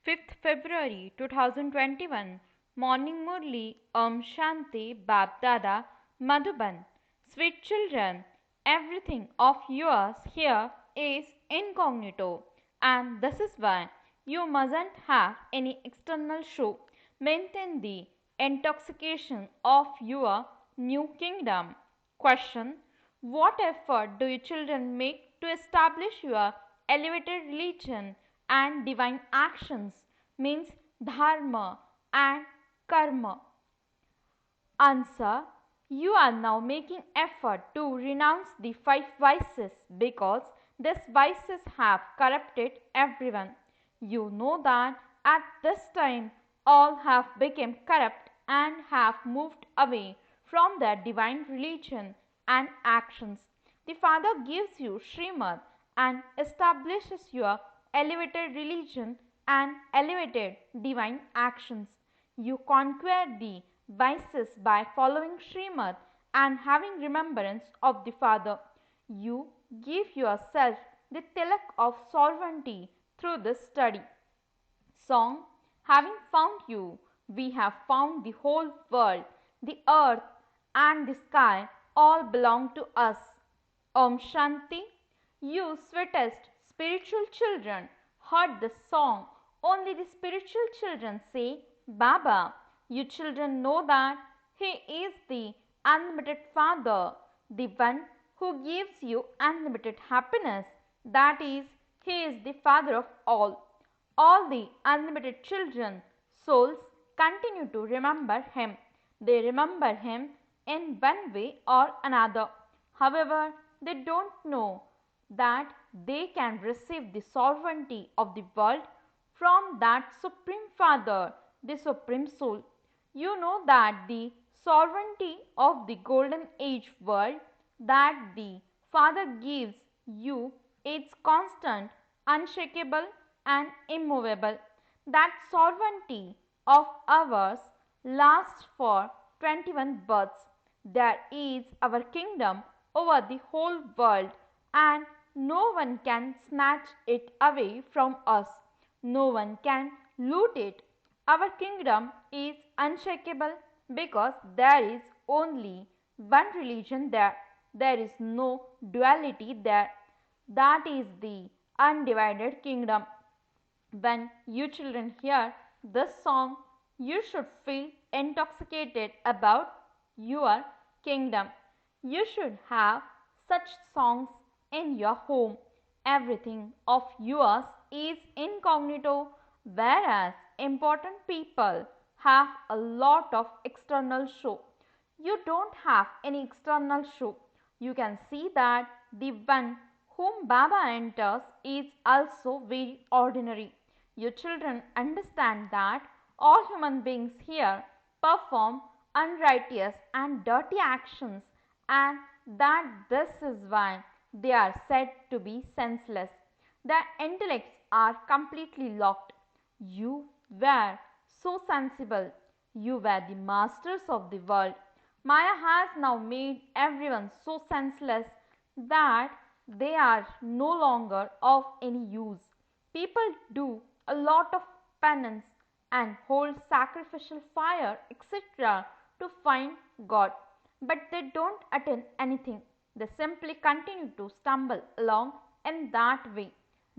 5th February 2021. Morning Murli, Om Shanti, Bab Dada, Madhuban. Sweet children, everything of yours here is incognito, and this is why you mustn't have any external show. Maintain the intoxication of your new kingdom. Question: what effort do you children make to establish your elevated religion and divine actions? Means dharma and karma. Answer: you are now making effort to renounce the five vices because these vices have corrupted everyone. You know that at this time all have become corrupt and have moved away from their divine religion and actions. The Father gives you Srimad and establishes your elevated religion and elevated divine actions. You conquer the vices by following Srimad and having remembrance of the Father. You give yourself the tilak of sovereignty through this study. Song: having found you, we have found the whole world, the earth and the sky all belong to us. Om Shanti. You sweetest spiritual children heard this song. Only the spiritual children say Baba. You children know that He is the unlimited Father, the one who gives you unlimited happiness. That is, He is the Father of all. All the unlimited children, souls, continue to remember Him. They remember Him in one way or another. However, they don't know that they can receive the sovereignty of the world from that Supreme Father, the Supreme Soul. You know that the sovereignty of the Golden Age world that the Father gives you is constant, unshakable and immovable. That sovereignty of ours lasts for 21 births. There is our kingdom over the whole world, and no one can snatch it away from us. No one can loot it. Our kingdom is unshakable because there is only one religion there. There is no duality there. That is the undivided kingdom. When you children hear this song, you should feel intoxicated about your kingdom. You should have such songs in your home. Everything of yours is incognito, whereas important people have a lot of external show. You don't have any external show. You can see that the one whom Baba enters is also very ordinary. Your children understand that all human beings here perform unrighteous and dirty actions, and that this is why they are said to be senseless. Their intellects are completely locked. You were so sensible. You were the masters of the world. Maya has now made everyone so senseless that they are no longer of any use. People do a lot of penance and hold sacrificial fire, etc., to find God, but they don't attain anything. They simply continue to stumble along in that way.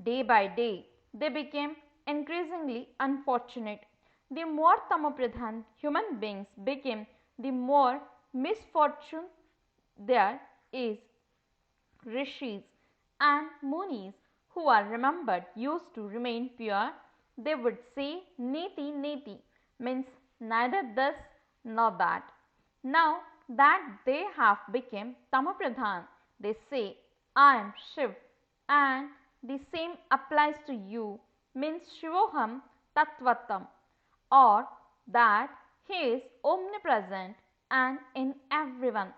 Day by day, they became increasingly unfortunate. The more tamopradhan human beings became, the more misfortune there is. Rishis and munis who are remembered used to remain pure. They would say neti neti, means neither this nor that. Now that they have become tamapradhan, they say I am Shiv, and the same applies to you, means Shivoham Tattvatam, or that he is omnipresent and in everyone.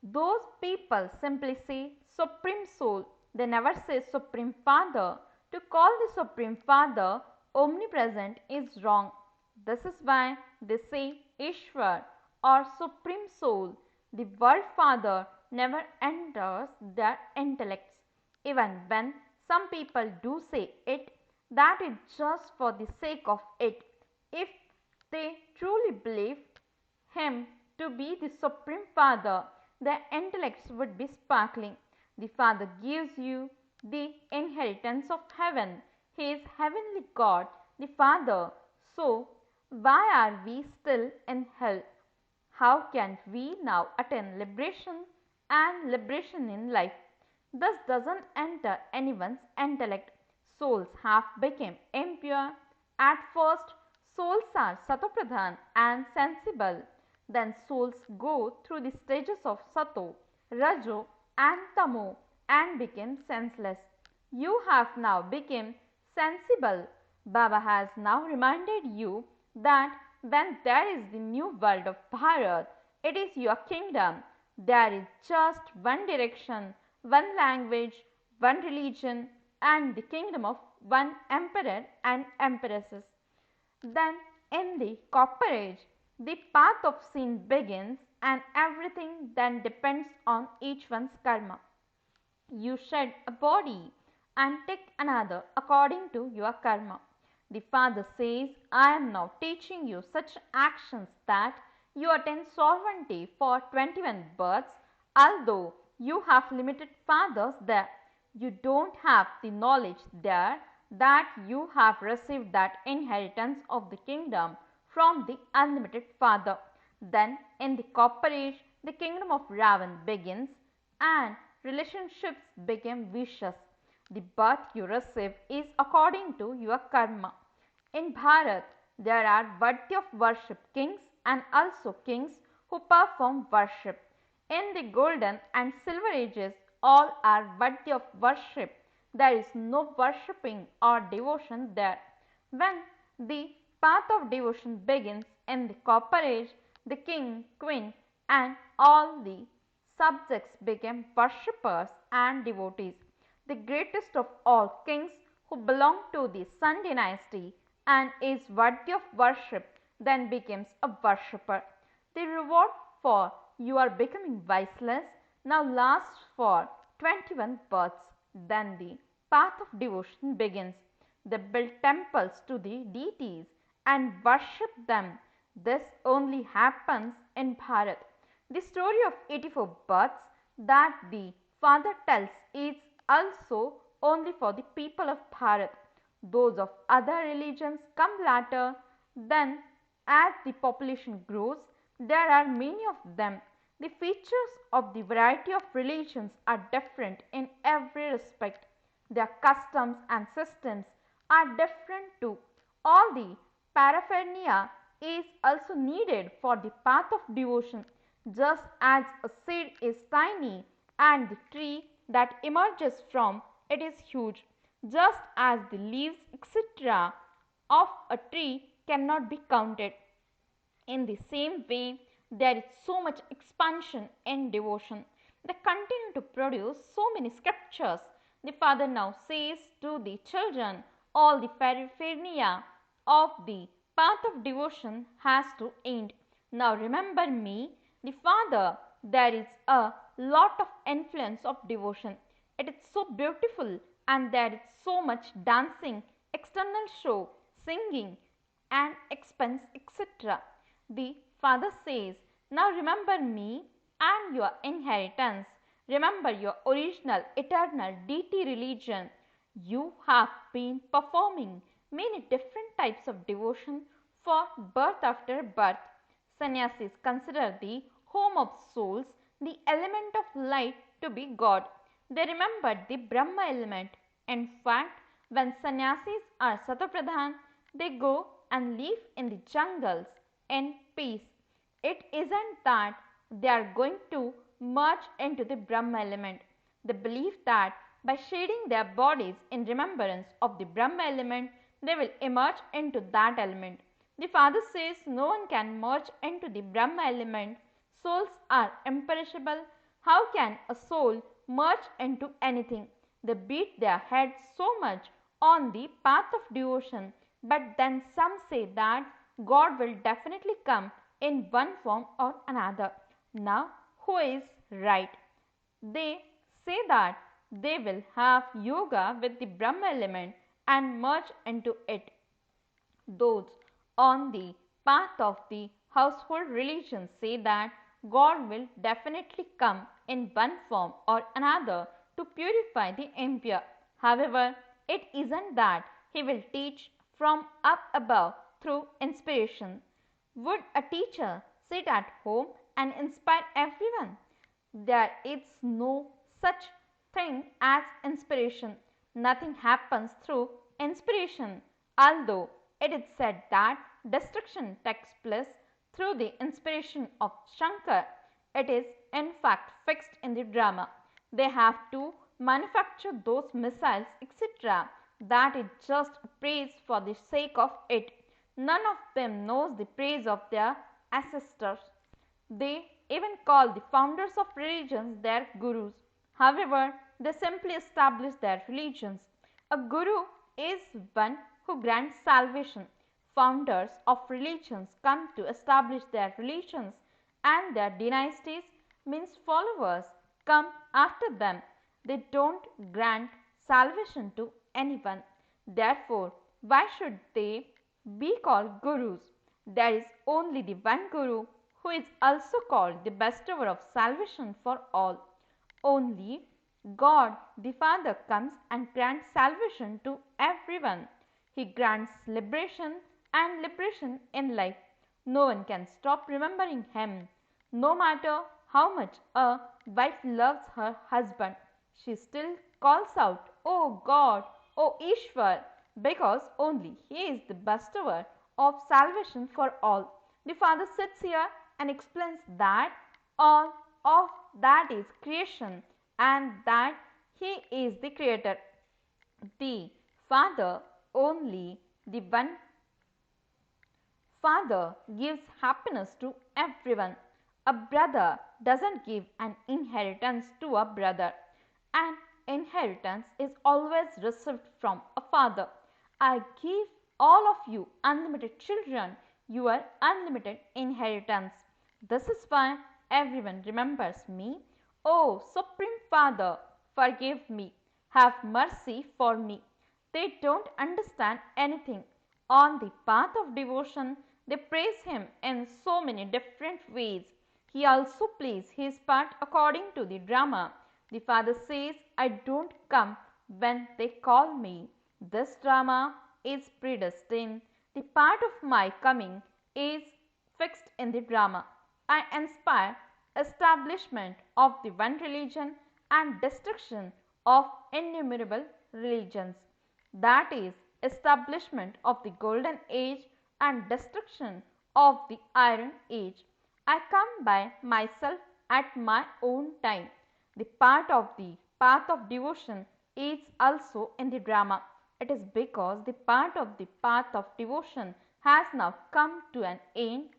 Those people simply say Supreme Soul. They never say Supreme Father. To call the Supreme Father omnipresent is wrong. This is why they say Ishwar or Supreme Soul. The word Father never enters their intellects. Even when some people do say it, that is just for the sake of it. If they truly believe him to be the Supreme Father, their intellects would be sparkling. The Father gives you the inheritance of heaven. He is heavenly God, the Father. So, why are we still in hell? How can we now attain liberation and liberation in life? This doesn't enter anyone's intellect. Souls have become impure. At first, souls are satopradhan and sensible. Then souls go through the stages of sato, rajo and tamo and become senseless. You have now become sensible. Baba has now reminded you that when there is the new world of Bharat, it is your kingdom. There is just one direction, one language, one religion, and the kingdom of one emperor and empresses. Then, in the Copper Age, the path of sin begins, and everything then depends on each one's karma. You shed a body and take another according to your karma. The Father says, I am now teaching you such actions that you attain sovereignty for 21 births, although you have limited fathers there. You don't have the knowledge there that you have received that inheritance of the kingdom from the unlimited Father. Then, in the Copper Age, the kingdom of Ravan begins and relationships become vicious. The birth you receive is according to your karma. In Bharat, there are worthy of worship kings and also kings who perform worship. In the golden and silver ages, all are worthy of worship. There is no worshipping or devotion there. When the path of devotion begins in the Copper Age, the king, queen, and all the subjects became worshippers and devotees. The greatest of all kings who belonged to the Sun dynasty and is worthy of worship then becomes a worshipper. The reward for your becoming viceless now lasts for 21 births. Then the path of devotion begins. They build temples to the deities and worship them. This only happens in Bharat. The story of 84 births that the Father tells is also only for the people of Bharat. Those of other religions come later. Then, as the population grows, there are many of them. The features of the variety of religions are different in every respect. Their customs and systems are different too. All the paraphernalia is also needed for the path of devotion, just as a seed is tiny and the tree that emerges from it is huge, just as the leaves etc. of a tree cannot be counted. In the same way, there is so much expansion in devotion. They continue to produce so many scriptures. The Father now says to the children, all the paraphernalia of the path of devotion has to end. Now remember me, the Father, there is a lot of influence of devotion. It is so beautiful and there is so much dancing, external show, singing and expense etc. The Father says, now remember me and your inheritance. Remember your original eternal deity religion. You have been performing many different types of devotion for birth after birth. Sannyasis consider the home of souls, the element of light, to be God. They remembered the Brahma element. In fact, when sannyasis are satopradhan, they go and live in the jungles in peace. It isn't that they are going to merge into the Brahma element. They believe that by shading their bodies in remembrance of the Brahma element, they will emerge into that element. The Father says no one can merge into the Brahma element. Souls are imperishable. How can a soul merge into anything? They beat their heads so much on the path of devotion, but then some say that God will definitely come in one form or another. Now, who is right? They say that they will have yoga with the Brahma element and merge into it. Those on the path of the household religion say that God will definitely come in one form or another to purify the impure. However, it isn't that he will teach from up above through inspiration. Would a teacher sit at home and inspire everyone? There is no such thing as inspiration. Nothing happens through inspiration, although it is said that destruction takes place through the inspiration of Shankar. It is in fact fixed in the drama. They have to manufacture those missiles, etc. That is just praise for the sake of it. None of them knows the praise of their ancestors. They even call the founders of religions their gurus. However, they simply establish their religions. A guru is one who grants salvation. Founders of religions come to establish their religions, and their dynasties means followers come after them. They don't grant salvation to anyone. Therefore, why should they be called gurus? There is only the one guru who is also called the bestower of salvation for all. Only God the Father comes and grants salvation to everyone. He grants liberation and liberation in life. No one can stop remembering Him. No matter how much a wife loves her husband, she still calls out, "Oh God, oh Ishwar," because only He is the bestower of salvation for all. The Father sits here and explains that all of that is creation and that He is the Creator. The Father, only the one Father, gives happiness to everyone. A brother doesn't give an inheritance to a brother. An inheritance is always received from a father. I give all of you unlimited children your unlimited inheritance. This is why everyone remembers me. Oh, Supreme Father, forgive me. Have mercy for me. They don't understand anything. On the path of devotion, they praise Him in so many different ways. He also plays his part according to the drama. The Father says, "I don't come when they call me." This drama is predestined. The part of my coming is fixed in the drama. I inspire establishment of the one religion and destruction of innumerable religions. That is, establishment of the golden age and destruction of the iron age. I come by myself at my own time. The part of the path of devotion is also in the drama. It is because the part of the path of devotion has now come to an end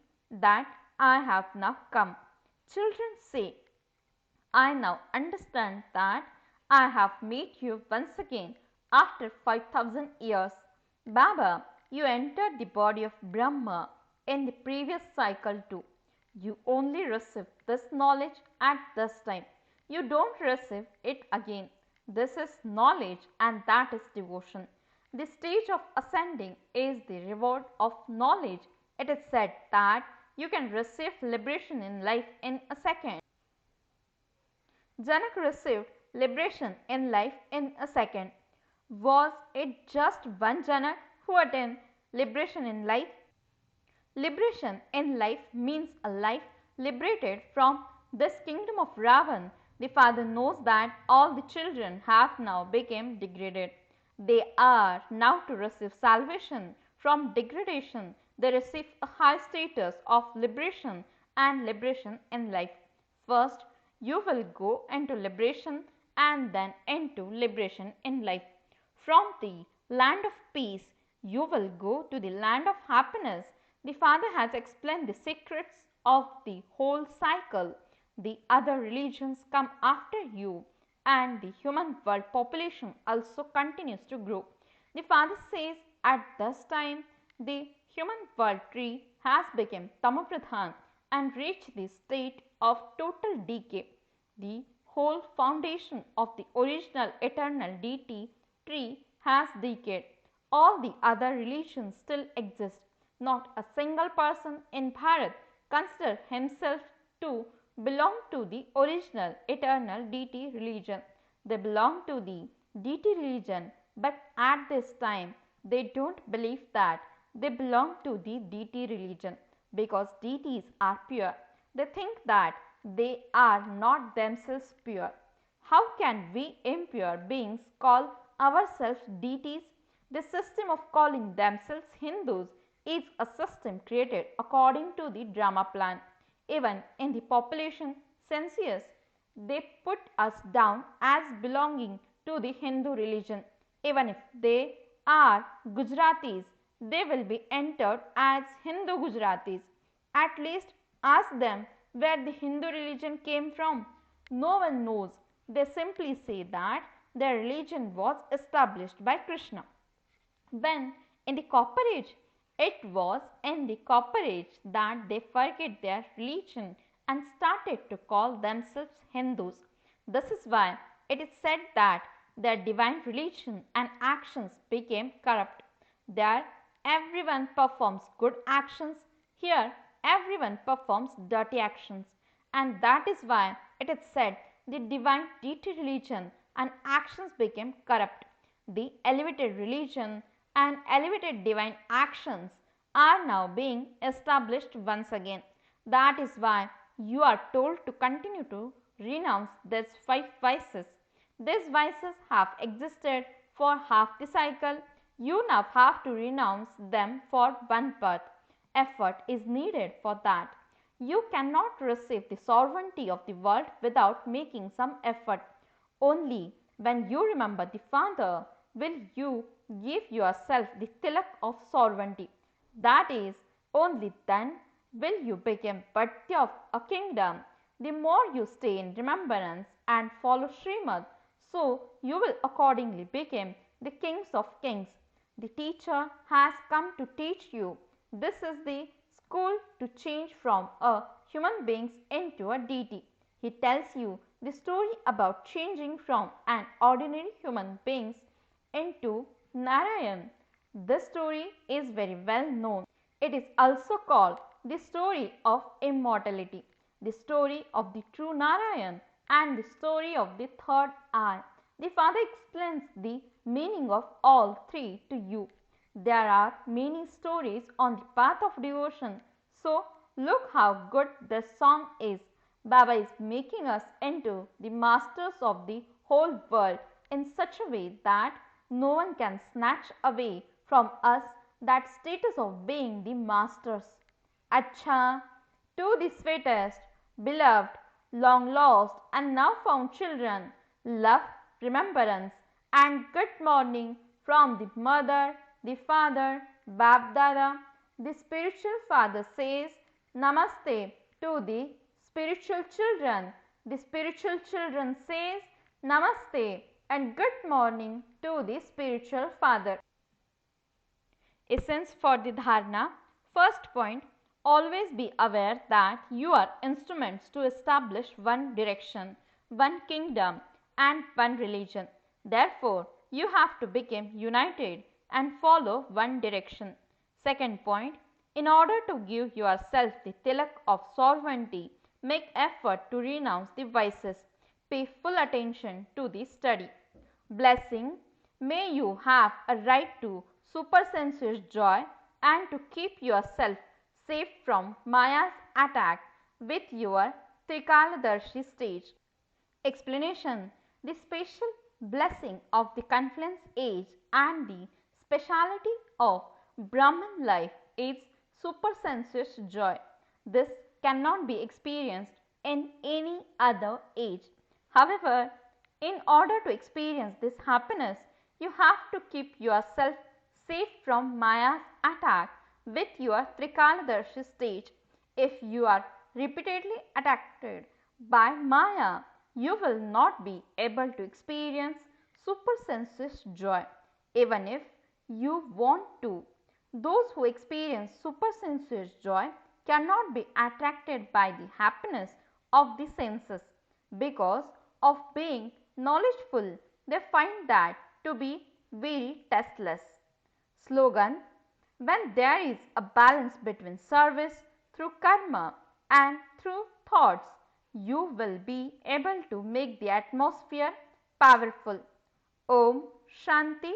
that I have now come. Children say, "I now understand that I have met you once again after 5000 years. Baba, you entered the body of Brahma in the previous cycle too. You only receive this knowledge at this time. You don't receive it again. This is knowledge and that is devotion. The stage of ascending is the reward of knowledge. It is said that you can receive liberation in life in a second. Janak received liberation in life in a second. Was it just one Janak who attained liberation in life? Liberation in life means a life liberated from this kingdom of Ravan. The Father knows that all the children have now become degraded. They are now to receive salvation from degradation. They receive a high status of liberation and liberation in life. First, you will go into liberation and then into liberation in life. From the land of peace, you will go to the land of happiness. The Father has explained the secrets of the whole cycle. The other religions come after you, and the human world population also continues to grow. The Father says at this time the human world tree has become Tamapradhan and reached the state of total decay. The whole foundation of the original eternal deity tree has decayed. all the other religions still exist. Not a single person in Bharat considers himself to belong to the original eternal deity religion. They belong to the deity religion, but at this time they don't believe that they belong to the deity religion because deities are pure. They think that they are not themselves pure. How can we impure beings call ourselves deities? The system of calling themselves Hindus is a system created according to the drama plan. Even in the population census, they put us down as belonging to the Hindu religion. Even if they are Gujaratis, they will be entered as Hindu Gujaratis. At least ask them where the Hindu religion came from. No one knows. They simply say that their religion was established by Krishna. When in the Copper Age, it was in the Copper Age that they forget their religion and started to call themselves Hindus. This is why it is said that their divine religion and actions became corrupt. There, everyone performs good actions. Here, everyone performs dirty actions. And that is why it is said the divine deity religion and actions became corrupt. The elevated religion and elevated divine actions are now being established once again. That is why you are told to continue to renounce these 5 vices. These vices have existed for half the cycle. You now have to renounce them for one birth. Effort is needed for that. You cannot receive the sovereignty of the world without making some effort. Only when you remember the Father will you give yourself the tilak of sovereignty. That is, only then will you become Bhatti of a kingdom. The more you stay in remembrance and follow Srimad, so you will accordingly become the kings of kings. The teacher has come to teach you. This is the school to change from a human being into a deity. He tells you the story about changing from an ordinary human being into Narayan. This story is very well known. It is also called the story of immortality, the story of the true Narayan, and the story of the third eye. The Father explains the meaning of all three to you. There are many stories on the path of devotion. So, look how good this song is. Baba is making us into the masters of the whole world in such a way that no one can snatch away from us that status of being the masters. Acha, to the sweetest, beloved, long lost and now found children, love, remembrance and good morning from the mother, the father, Bab Dada. The spiritual father says Namaste to the spiritual children. The spiritual children says Namaste and good morning to the spiritual father. Essence for the dharana. First point, always be aware that you are instruments to establish one direction, one kingdom and one religion. Therefore, you have to become united and follow one direction. Second point, in order to give yourself the tilak of sovereignty, make effort to renounce the vices. Pay full attention to the study. Blessing, may you have a right to supersensuous joy and to keep yourself safe from Maya's attack with your Trikaladarshi stage. Explanation, the special blessing of the confluence age and the speciality of Brahman life is supersensuous joy. This cannot be experienced in any other age. However, in order to experience this happiness, you have to keep yourself safe from Maya's attack with your Trikaladarshi stage. If you are repeatedly attacked by Maya, you will not be able to experience supersensuous joy, even if you want to. Those who experience supersensuous joy cannot be attracted by the happiness of the senses because of being knowledgeful. They find that to be very tasteless. Slogan: when there is a balance between service through karma and through thoughts, you will be able to make the atmosphere powerful. Om Shanti